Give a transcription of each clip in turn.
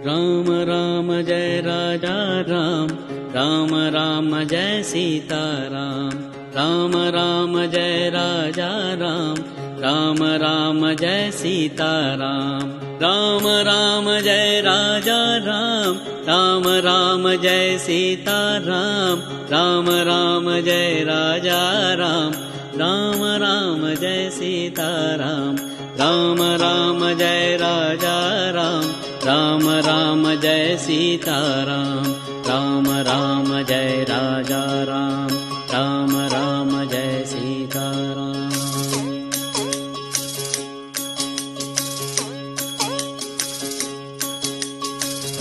Ram Ram Jai Raja Ram, Ram Ram Jai Sita Ram. Ram Ram Jai Raja Ram, Ram Ram Jai Sita Ram. Ram Ram Jai Raja Ram, Ram Ram Jai Sita Ram. Ram Ram Jai Raja Ram, Ram Ram Jai Sita Ram. Ram Ram Jai Raja Ram, Ram Ram Jai Sita Ram. Ram Ram Jai Raja Ram, Ram Ram Jai Sita Ram.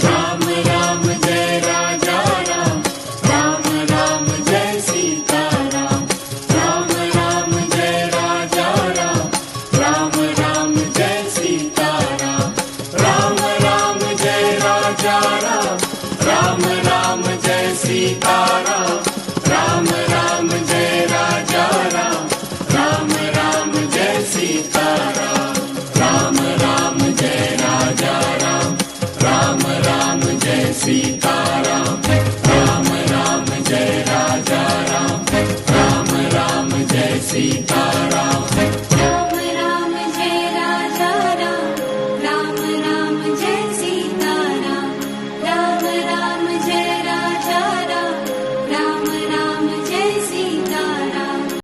Ram Ram Jai Raja Ram, Ram Ram Jai Sita Ram. Ram Ram Jai Raja Ram, Ram Ram Jai Sita Ram. Ram Ram Jai Raja Ram, Ram Ram Jai Sita Ram.